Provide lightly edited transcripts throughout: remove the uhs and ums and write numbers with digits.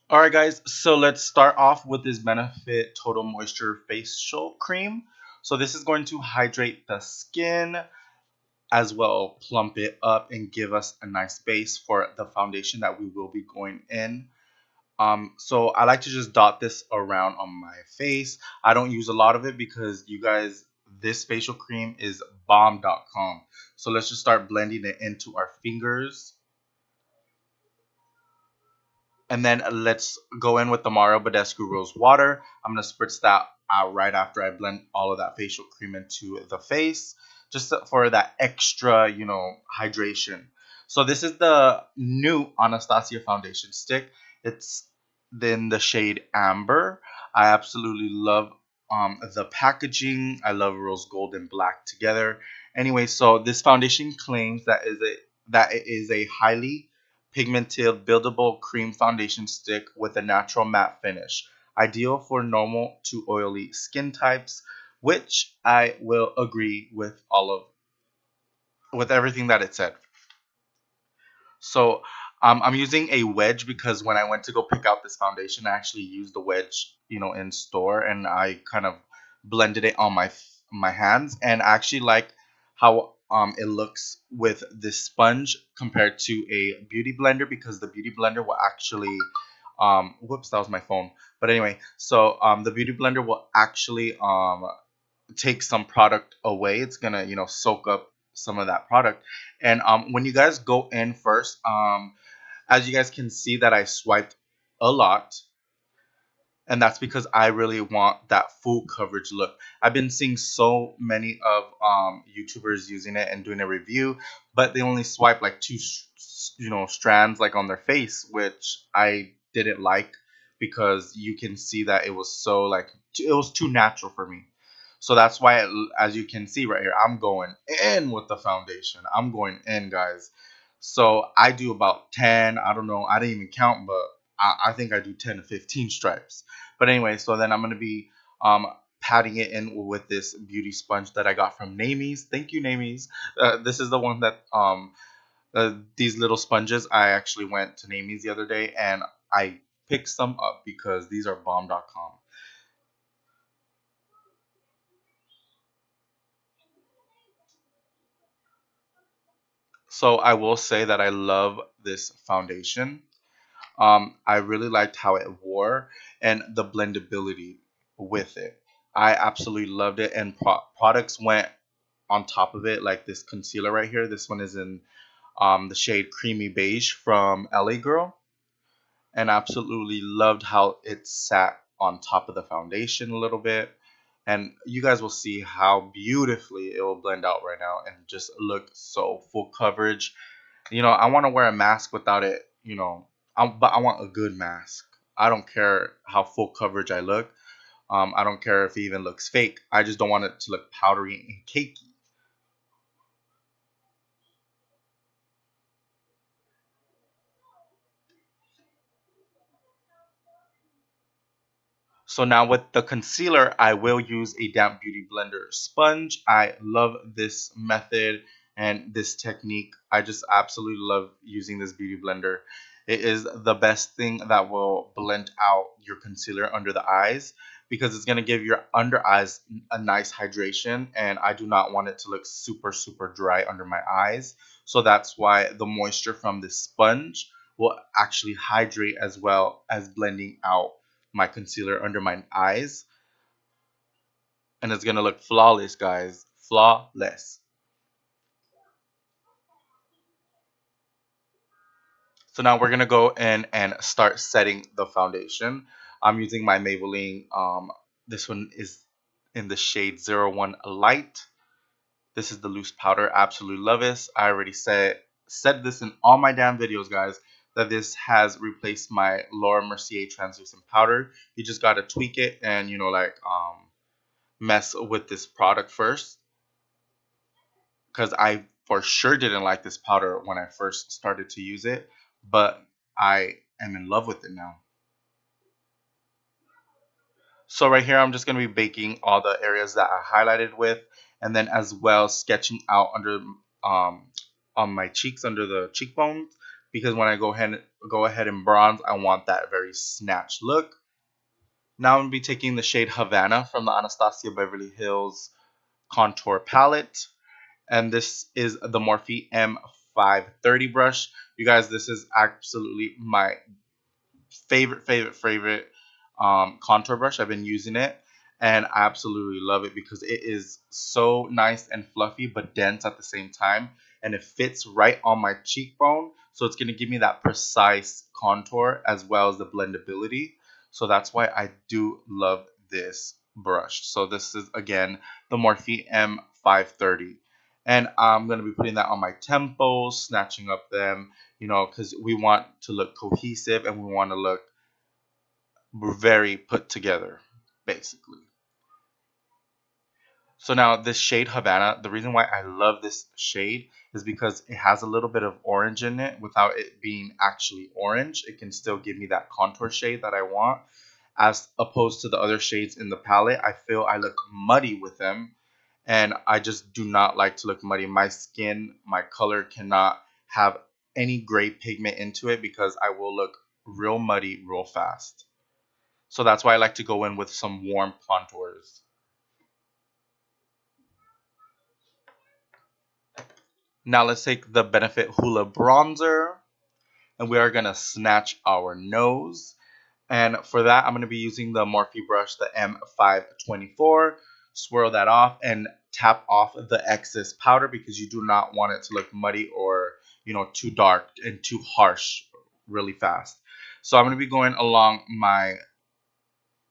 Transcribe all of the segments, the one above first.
Alright guys, so let's start off with this Benefit Total Moisture Facial Cream. So this is going to hydrate the skin as well, plump it up and give us a nice base for the foundation that we will be going in. So I like to just dot this around on my face. I don't use a lot of it because you guys, this facial cream is bomb.com. So let's just start blending it into our fingers. And then let's go in with the Mario Bodescu Rose Water. I'm going to spritz that out right after I blend all of that facial cream into the face, just for that extra, hydration. So this is the new Anastasia foundation stick. It's in the shade Amber. I absolutely love the packaging. I love rose gold and black together. Anyway, so this foundation claims that it is a highly pigmented buildable cream foundation stick with a natural matte finish, ideal for normal to oily skin types, which I will agree with with everything that it said. So I'm using a wedge because when I went to go pick out this foundation, I actually used the wedge, in store, and I kind of blended it on my hands, and I actually like how it looks with this sponge compared to a beauty blender because the beauty blender will actually whoops, that was my phone. But anyway, so the beauty blender will actually take some product away. It's gonna, soak up some of that product. And when you guys go in first, as you guys can see that I swiped a lot, and that's because I really want that full coverage look. I've been seeing so many of YouTubers using it and doing a review, but they only swipe like two, strands like on their face, which I didn't like because you can see that it was so like it was too natural for me. So that's why, as you can see right here, I'm going in with the foundation. I'm going in, guys. So I do about 10. I don't know. I didn't even count, but I think I do 10 to 15 stripes. But anyway, so then I'm going to be patting it in with this beauty sponge that I got from Namies. Thank you, Namies. This is the one that these little sponges. I actually went to Namies the other day and I picked some up because these are bomb.com. So I will say that I love this foundation. I really liked how it wore and the blendability with it. I absolutely loved it, and products went on top of it, like this concealer right here. This one is in the shade Creamy Beige from LA Girl, and absolutely loved how it sat on top of the foundation a little bit. And you guys will see how beautifully it will blend out right now and just look so full coverage. I want to wear a mask without it, but I want a good mask. I don't care how full coverage I look. I don't care if it even looks fake. I just don't want it to look powdery and cakey. So now with the concealer, I will use a damp beauty blender sponge. I love this method and this technique. I just absolutely love using this beauty blender. It is the best thing that will blend out your concealer under the eyes because it's going to give your under eyes a nice hydration, and I do not want it to look super super dry under my eyes. So that's why the moisture from this sponge will actually hydrate as well as blending out my concealer under my eyes, and it's gonna look flawless, guys. Flawless. So now we're gonna go in and start setting the foundation. I'm using my Maybelline. This one is in the shade 01 Light. This is the loose powder. Absolutely love this. I already said this in all my damn videos, guys, that this has replaced my Laura Mercier translucent powder. You just gotta tweak it and mess with this product first, because I for sure didn't like this powder when I first started to use it, but I am in love with it now. So right here, I'm just going to be baking all the areas that I highlighted with, and then as well sketching out under um, on my cheeks, under the cheekbones, because when I go ahead and bronze, I want that very snatched look. Now I'm going to be taking the shade Havana from the Anastasia Beverly Hills contour palette, and this is the Morphe M530 brush. You guys, this is absolutely my favorite contour brush. I've been using it and I absolutely love it because it is so nice and fluffy but dense at the same time, and it fits right on my cheekbone, so it's going to give me that precise contour as well as the blendability. So that's why I do love this brush. So this is again the Morphe M530, and I'm going to be putting that on my temples, snatching up them, because we want to look cohesive and we want to look very put together, basically. So now this shade Havana, the reason why I love this shade is because it has a little bit of orange in it without it being actually orange. It can still give me that contour shade that I want, as opposed to the other shades in the palette. I feel I look muddy with them, and I just do not like to look muddy. My skin, my color cannot have any gray pigment into it because I will look real muddy real fast. So that's why I like to go in with some warm contours. Now let's take the Benefit Hoola bronzer, and we are going to snatch our nose. And for that, I'm going to be using the Morphe brush, the M524. Swirl that off and tap off the excess powder because you do not want it to look muddy or, too dark and too harsh really fast. So I'm going to be going along my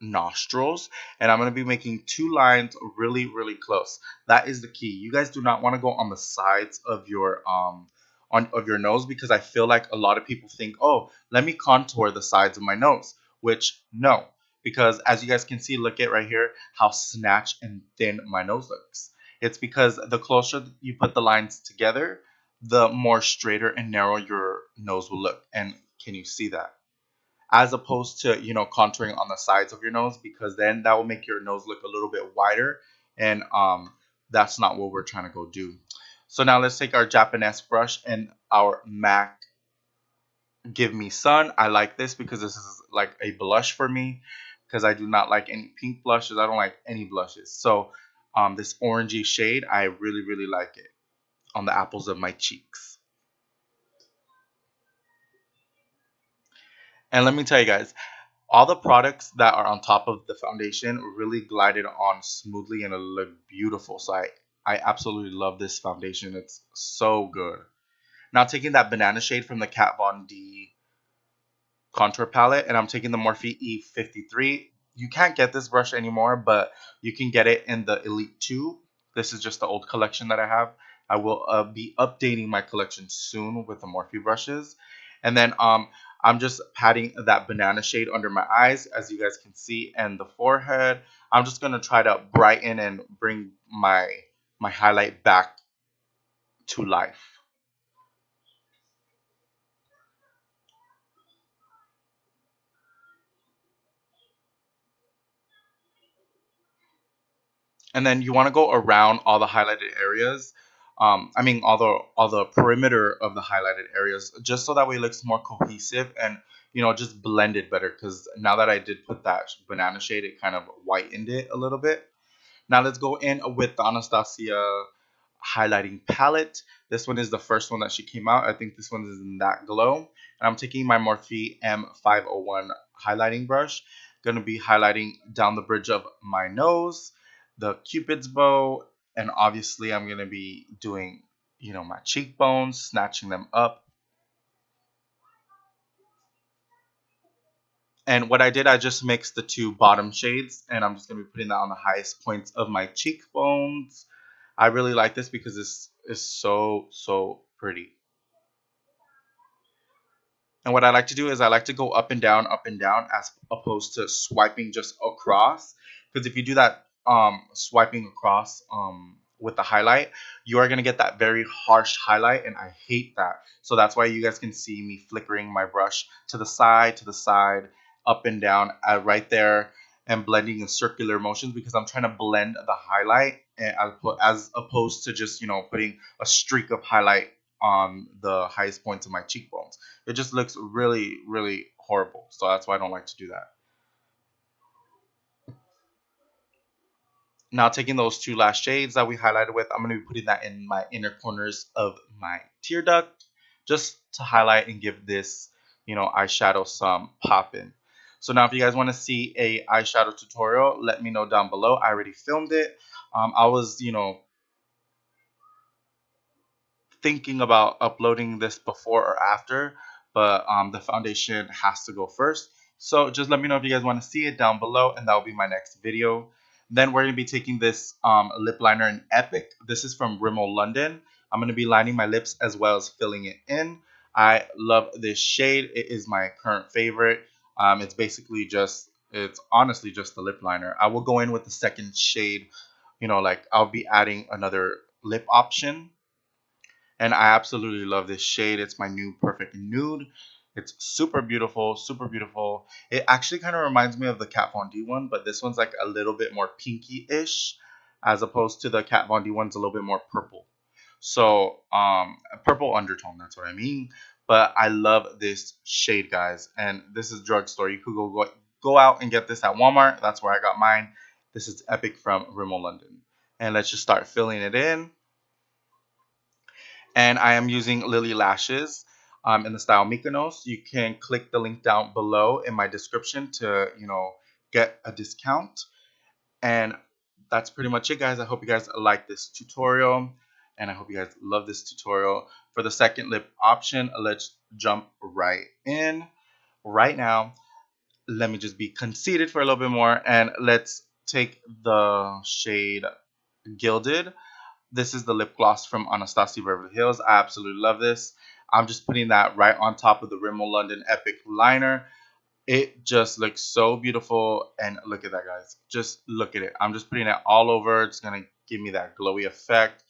nostrils, and I'm going to be making two lines really close. That is the key. You guys do not want to go on the sides of your of your nose, because I feel like a lot of people think, oh, let me contour the sides of my nose, which no, because as you guys can see, look at right here how snatched and thin my nose looks. It's because the closer you put the lines together, the more straighter and narrow your nose will look. And can you see that? As opposed to contouring on the sides of your nose, because then that will make your nose look a little bit wider, and that's not what we're trying to go do. So now let's take our Japanese brush and our MAC Give Me Sun. I like this because this is like a blush for me, because I do not like any pink blushes. I don't like any blushes. So this orangey shade, I really like it on the apples of my cheeks. And let me tell you guys, all the products that are on top of the foundation really glided on smoothly and it looked beautiful. So I absolutely love this foundation. It's so good. Now taking that banana shade from the Kat Von D contour palette, and I'm taking the Morphe E53. You can't get this brush anymore, but you can get it in the Elite 2. This is just the old collection that I have. I will be updating my collection soon with the Morphe brushes. And then I'm just patting that banana shade under my eyes, as you guys can see, and the forehead. I'm just going to try to brighten and bring my highlight back to life. And then you want to go around all the highlighted areas. I mean, all the perimeter of the highlighted areas, just so that way it looks more cohesive and just blended better. Because now that I did put that banana shade, it kind of whitened it a little bit. Now let's go in with the Anastasia highlighting palette. This one is the first one that she came out. I think this one is in that glow. And I'm taking my Morphe M501 highlighting brush. Going to be highlighting down the bridge of my nose, the Cupid's bow, and obviously I'm going to be doing, my cheekbones, snatching them up. And what I did, I just mixed the two bottom shades, and I'm just going to be putting that on the highest points of my cheekbones. I really like this because this is so pretty. And what I like to do is I like to go up and down, as opposed to swiping just across. Because if you do that swiping across with the highlight, you are going to get that very harsh highlight, and I hate that. So that's why you guys can see me flickering my brush to the side, up and down, right there, and blending in circular motions, because I'm trying to blend the highlight, and as opposed to just putting a streak of highlight on the highest points of my cheekbones. It just looks really, really horrible. So that's why I don't like to do that. Now taking those two last shades that we highlighted with, I'm going to be putting that in my inner corners of my tear duct just to highlight and give this, eyeshadow some pop in. So now if you guys want to see a eyeshadow tutorial, let me know down below. I already filmed it. I was, thinking about uploading this before or after, but the foundation has to go first. So just let me know if you guys want to see it down below, and that will be my next video. Then we're going to be taking this lip liner in Epic. This is from Rimmel London. I'm going to be lining my lips as well as filling it in. I love this shade. It is my current favorite. It's honestly just the lip liner. I will go in with the second shade, like I'll be adding another lip option, and I absolutely love this shade. It's my new perfect nude. It's super beautiful, super beautiful. It actually kind of reminds me of the Kat Von D one, but this one's like a little bit more pinky-ish, as opposed to the Kat Von D one's a little bit more purple. So, a purple undertone, that's what I mean. But I love this shade, guys. And this is drugstore. You could go out and get this at Walmart. That's where I got mine. This is Epic from Rimmel London. And let's just start filling it in. And I am using Lilly lashes in the style Mykonos. You can click the link down below in my description to, get a discount. And that's pretty much it, guys. I hope you guys like this tutorial, and I hope you guys love this tutorial. For the second lip option, let's jump right in right now. Let me just be conceited for a little bit more, and let's take the shade Gilded. This is the lip gloss from Anastasia Beverly Hills. I absolutely love this. I'm just putting that right on top of the Rimmel London Epic liner. It just looks so beautiful. And look at that, guys. Just look at it. I'm just putting it all over. It's going to give me that glowy effect.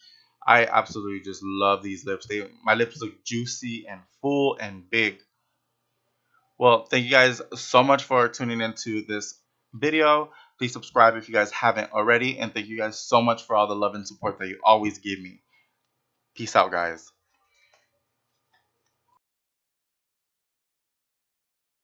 I absolutely just love these lips. My lips look juicy and full and big. Well, thank you guys so much for tuning into this video. Please subscribe if you guys haven't already. And thank you guys so much for all the love and support that you always give me. Peace out, guys.